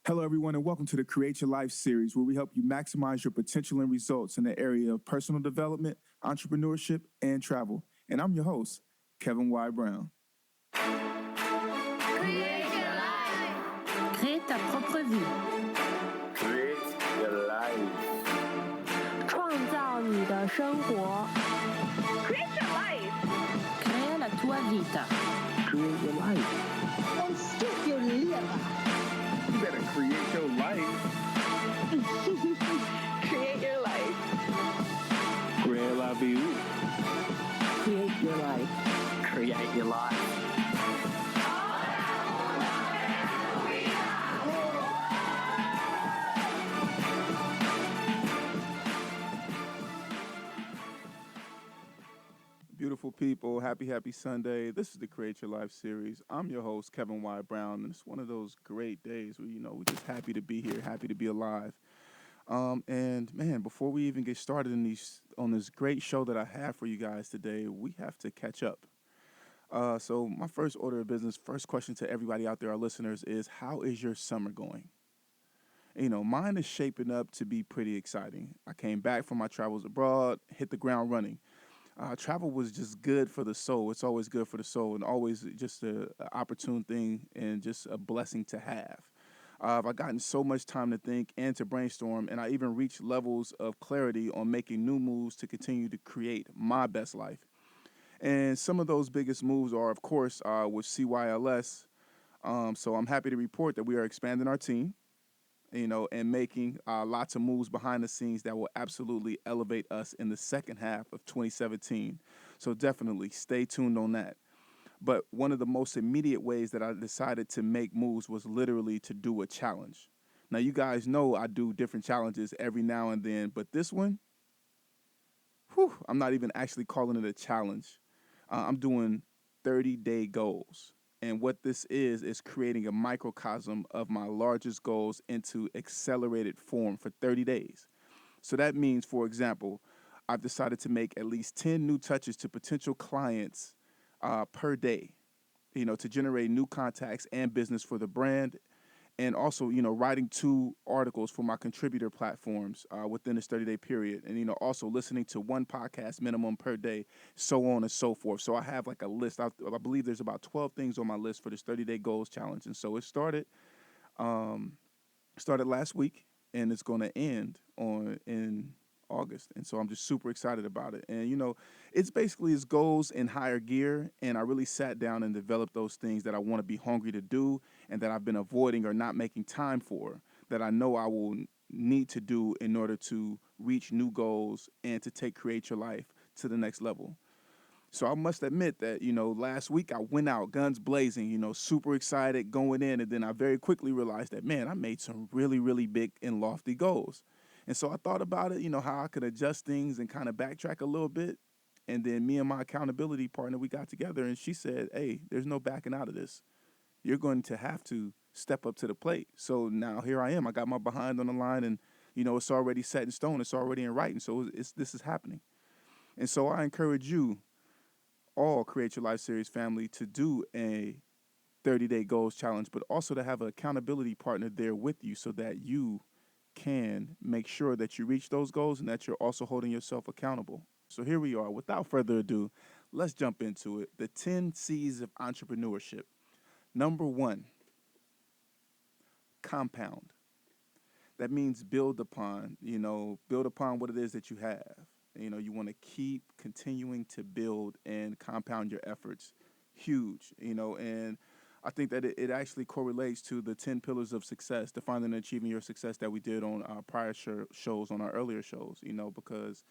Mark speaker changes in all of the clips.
Speaker 1: Hello, everyone, and welcome to the Create Your Life series, where we help you maximize your potential and results in the area of personal development, entrepreneurship, and travel. And I'm your host, Kevin Y. Brown.
Speaker 2: Create your life.
Speaker 3: Crée ta propre vie.
Speaker 4: Create your life.
Speaker 3: 创造你的生活。
Speaker 2: Create your life.
Speaker 3: Crea la tua vita.
Speaker 4: Create your life.
Speaker 1: You better create your life.
Speaker 2: Create your life.
Speaker 4: Create la vie.
Speaker 3: Create your life.
Speaker 4: Create your life.
Speaker 1: Beautiful people, happy Sunday. This is the Create Your Life series. I'm your host, Kevin Y. Brown, and it's one of those great days where, we're just happy to be here, happy to be alive. And man, before we even get started on this great show that I have for you guys today, we have to catch up. So my first order of business, first question to everybody out there, our listeners, is how is your summer going? Mine is shaping up to be pretty exciting. I came back from my travels abroad, hit the ground running. Travel was just good for the soul. It's always good for the soul, and always just an opportune thing and just a blessing to have. I've gotten so much time to think and to brainstorm, and I even reached levels of clarity on making new moves to continue to create my best life. And some of those biggest moves are, of course, with CYLS. So I'm happy to report that we are expanding our team, and making lots of moves behind the scenes that will absolutely elevate us in the second half of 2017. So definitely stay tuned on that. But one of the most immediate ways that I decided to make moves was literally to do a challenge. Now, you guys know I do different challenges every now and then, but this one, I'm not even actually calling it a challenge. I'm doing 30-day goals. And what this is creating a microcosm of my largest goals into accelerated form for 30 days. So that means, for example, I've decided to make at least 10 new touches to potential clients per day, to generate new contacts and business for the brand. And also, writing 2 articles for my contributor platforms within this 30-day period. And, also listening to 1 podcast minimum per day, so on and so forth. So I have like a list. I believe there's about 12 things on my list for this 30-day goals challenge. And so it started last week, and it's going to end in August. And so I'm just super excited about it. And, it's basically its goals in higher gear. And I really sat down and developed those things that I want to be hungry to do and that I've been avoiding or not making time for, that I know I will need to do in order to reach new goals and to take Create Your Life to the next level. So I must admit that, last week I went out guns blazing, super excited going in. And then I very quickly realized that, man, I made some really, really big and lofty goals. And so I thought about it, how I could adjust things and kind of backtrack a little bit. And then me and my accountability partner, we got together and she said, hey, there's no backing out of this. You're going to have to step up to the plate. So now here I am. I got my behind on the line and, it's already set in stone. It's already in writing. So this is happening. And so I encourage you, all Create Your Life series family, to do a 30-day goals challenge, but also to have an accountability partner there with you so that you can make sure that you reach those goals and that you're also holding yourself accountable. So here we are. Without further ado, let's jump into it. The 10 C's of entrepreneurship. Number 1, compound. That means build upon what it is that you have. You want to keep continuing to build and compound your efforts. Huge, and I think that it actually correlates to the 10 pillars of success, defining and achieving your success that we did on our prior shows, on our earlier shows, because,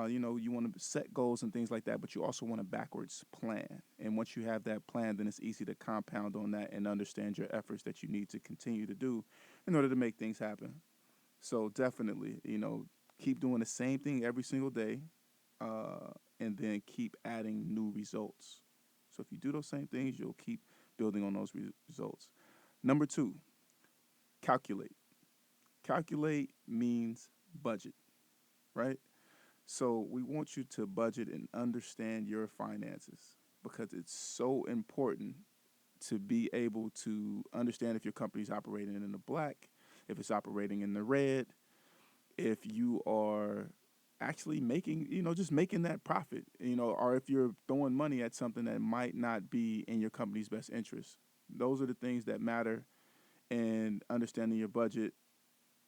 Speaker 1: you want to set goals and things like that, but you also want a backwards plan. And once you have that plan, then it's easy to compound on that and understand your efforts that you need to continue to do in order to make things happen. So definitely, keep doing the same thing every single day, and then keep adding new results. So if you do those same things, you'll keep building on those results. Number 2, calculate. Calculate means budget, right? So we want you to budget and understand your finances because it's so important to be able to understand if your company's operating in the black, if it's operating in the red, if you are actually making, just making that profit, or if you're throwing money at something that might not be in your company's best interest. Those are the things that matter, and understanding your budget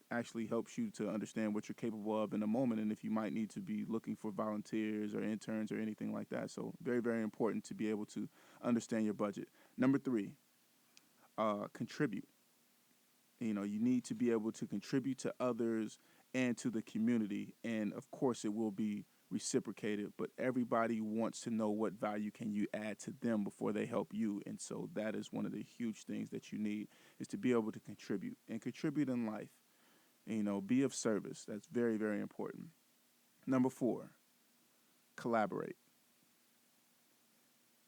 Speaker 1: actually helps you to understand what you're capable of in a moment and if you might need to be looking for volunteers or interns or anything like that. So very, very important to be able to understand your budget. Number 3, contribute. You need to be able to contribute to others and to the community. And of course, it will be reciprocated, but everybody wants to know what value can you add to them before they help you. And so that is one of the huge things that you need, is to be able to contribute and contribute in life. Be of service. That's very, very important. Number 4, collaborate.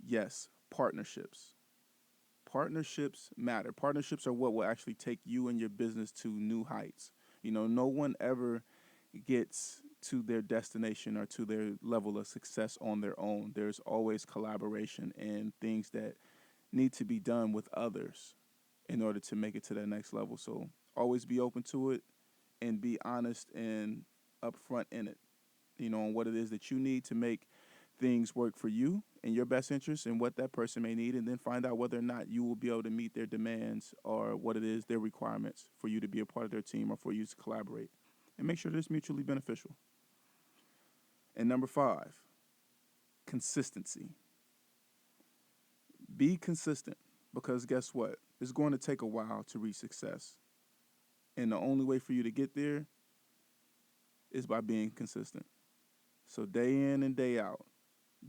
Speaker 1: Yes, partnerships. Partnerships matter. Partnerships are what will actually take you and your business to new heights. No one ever gets to their destination or to their level of success on their own. There's always collaboration and things that need to be done with others in order to make it to that next level. So always be open to it and be honest and upfront in it, on what it is that you need to make things work for you in your best interest and what that person may need, and then find out whether or not you will be able to meet their demands or what it is, their requirements for you to be a part of their team or for you to collaborate, and make sure that it's mutually beneficial. And number 5, consistency. Be consistent, because guess what? It's going to take a while to reach success. And the only way for you to get there is by being consistent. So day in and day out,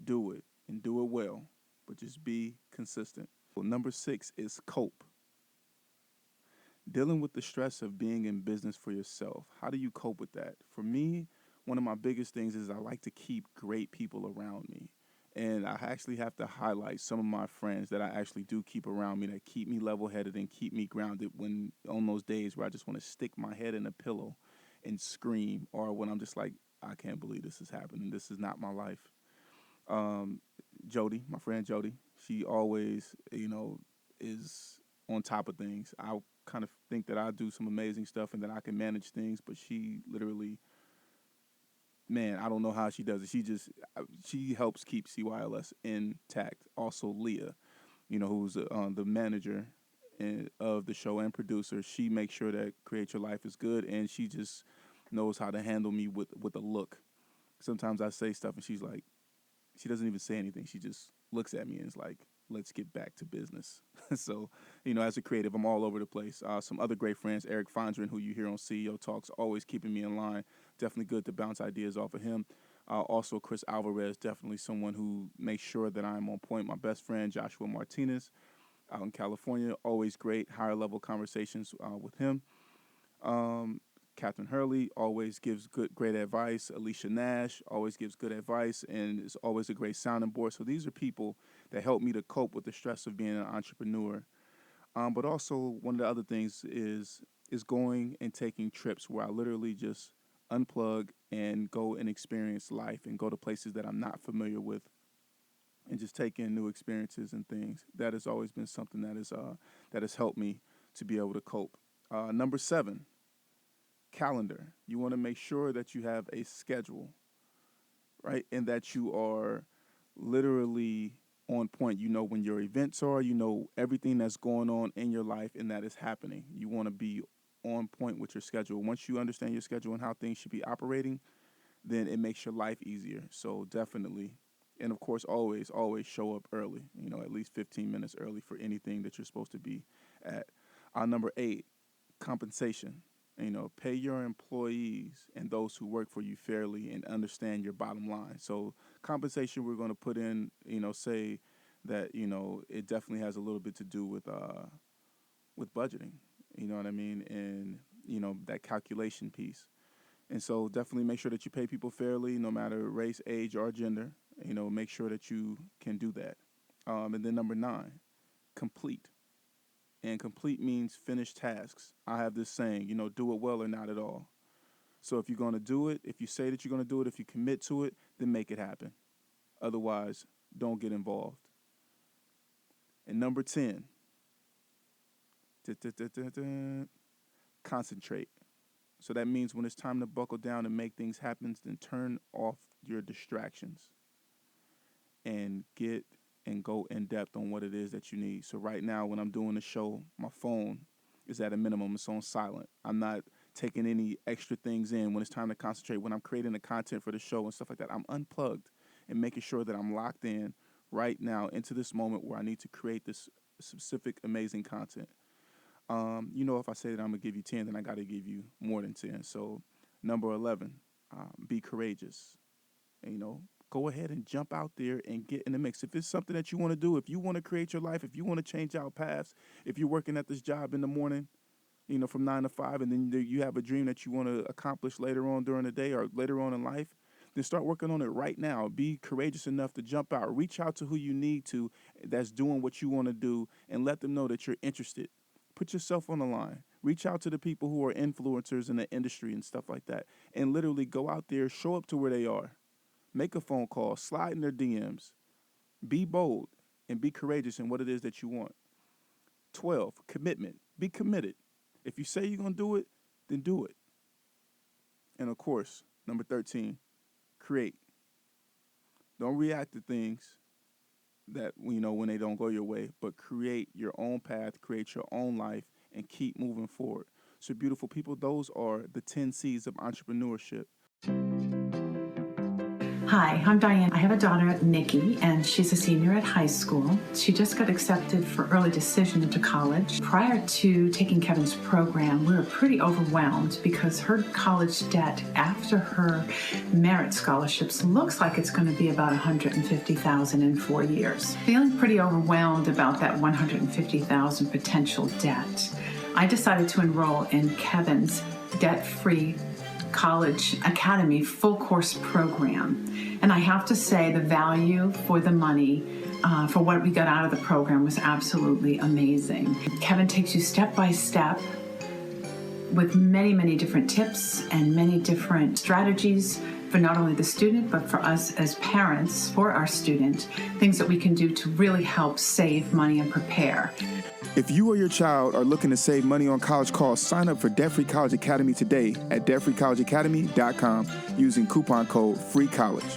Speaker 1: do it and do it well, but just be consistent. Well, number 6 is cope. Dealing with the stress of being in business for yourself. How do you cope with that? For me, one of my biggest things is I like to keep great people around me. And I actually have to highlight some of my friends that I actually do keep around me that keep me level-headed and keep me grounded when on those days where I just want to stick my head in a pillow and scream, or when I'm just like, I can't believe this is happening. This is not my life. Jody, my friend Jody, she always, is on top of things. I kind of think that I do some amazing stuff and that I can manage things, but she literally, man, I don't know how she does it. She helps keep CYLS intact. Also, Leah, who's the manager of the show and producer. She makes sure that Create Your Life is good, and she just knows how to handle me with a look. Sometimes I say stuff, and she's like, she doesn't even say anything. She just looks at me and is like, let's get back to business. So, as a creative, I'm all over the place. Some other great friends, Eric Fondren, who you hear on CEO Talks, always keeping me in line. Definitely good to bounce ideas off of him. Also, Chris Alvarez, definitely someone who makes sure that I'm on point. My best friend, Joshua Martinez, out in California, always great higher level conversations with him. Catherine Hurley always gives great advice. Alicia Nash always gives good advice and is always a great sounding board. So these are people that help me to cope with the stress of being an entrepreneur. But also one of the other things is going and taking trips where I literally just unplug and go and experience life and go to places that I'm not familiar with and just take in new experiences and things. That has always been something that has helped me to be able to cope. Number 7. Calendar. You want to make sure that you have a schedule, right? And that you are literally on point. You know when your events are, everything that's going on in your life and that is happening. You want to be on point with your schedule. Once you understand your schedule and how things should be operating, then it makes your life easier. So definitely, and of course, always show up early, at least 15 minutes early for anything that you're supposed to be at. Number 8, compensation. Pay your employees and those who work for you fairly and understand your bottom line. So compensation, we're going to put in, say that, it definitely has a little bit to do with budgeting, you know what I mean? And, that calculation piece. And so definitely make sure that you pay people fairly, no matter race, age, or gender. Make sure that you can do that. And then number 9, complete. And complete means finish tasks. I have this saying, do it well or not at all. So if you're going to do it, if you say that you're going to do it, if you commit to it, then make it happen. Otherwise, don't get involved. And number 10, concentrate. So that means when it's time to buckle down and make things happen, then turn off your distractions and get and go in depth on what it is that you need. So right now when I'm doing the show, my phone is at a minimum. It's on silent. I'm not taking any extra things in when it's time to concentrate. When I'm creating the content for the show and stuff like that, I'm unplugged and making sure that I'm locked in right now into this moment where I need to create this specific, amazing content. If I say that I'm going to give you 10, then I got to give you more than 10. So number 11, be courageous. And, go ahead and jump out there and get in the mix. If it's something that you want to do, if you want to create your life, if you want to change out paths, if you're working at this job in the morning, from 9 to 5, and then you have a dream that you want to accomplish later on during the day or later on in life, then start working on it right now. Be courageous enough to jump out. Reach out to who you need to that's doing what you want to do and let them know that you're interested. Put yourself on the line. Reach out to the people who are influencers in the industry and stuff like that, and literally go out there, show up to where they are. Make a phone call, slide in their DMs. Be bold and be courageous in what it is that you want. 12, commitment. Be committed. If you say you're going to do it, then do it. And of course, number 13, create. Don't react to things that, when they don't go your way, but create your own path, create your own life, and keep moving forward. So beautiful people, those are the 10 C's of entrepreneurship.
Speaker 5: Hi, I'm Diane. I have a daughter, Nikki, and she's a senior at high school. She just got accepted for early decision into college. Prior to taking Kevin's program, we were pretty overwhelmed because her college debt after her merit scholarships looks like it's going to be about $150,000 in 4 years. Feeling pretty overwhelmed about that $150,000 potential debt, I decided to enroll in Kevin's debt-free College Academy full course program. And I have to say the value for the money for what we got out of the program was absolutely amazing. Kevin takes you step by step with many, many different tips and many different strategies for not only the student, but for us as parents, for our student, things that we can do to really help save money and prepare.
Speaker 1: If you or your child are looking to save money on college costs, sign up for Debt Free College Academy today at debtfreecollegeacademy.com using coupon code FREECOLLEGE.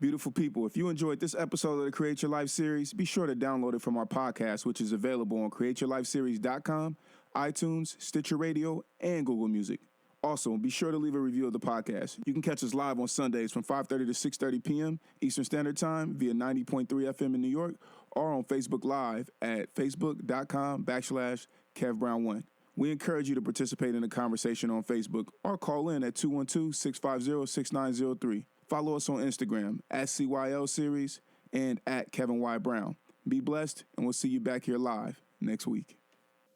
Speaker 1: Beautiful people, if you enjoyed this episode of the Create Your Life series, be sure to download it from our podcast, which is available on createyourlifeseries.com, iTunes, Stitcher Radio, and Google Music. Also, be sure to leave a review of the podcast. You can catch us live on Sundays from 5:30 to 6:30 p.m. Eastern Standard Time via 90.3 FM in New York or on Facebook Live at facebook.com/KevBrown1. We encourage you to participate in the conversation on Facebook or call in at 212-650-6903. Follow us on Instagram at CYLS Series and at Kevin Y. Brown. Be blessed, and we'll see you back here live next week.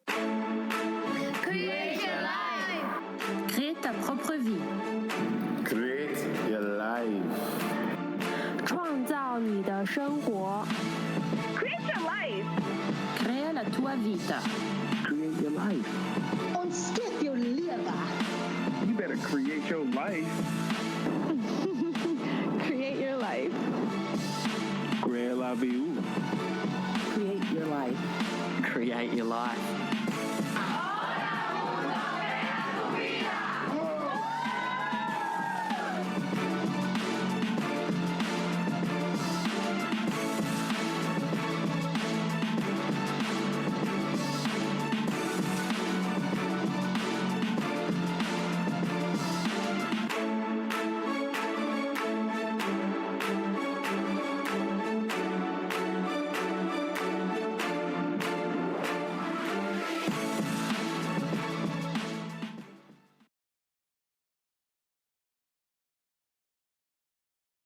Speaker 2: Create your life.
Speaker 3: Crée ta propre vie.
Speaker 4: Create your life.
Speaker 3: 创造你的生活。
Speaker 2: Create your life.
Speaker 3: Crea la tua vita.
Speaker 4: Create your life.
Speaker 6: Und skip your liver.
Speaker 1: You better create your life.
Speaker 2: Create your life.
Speaker 4: Create la vie.
Speaker 6: Create your life.
Speaker 4: Create your life.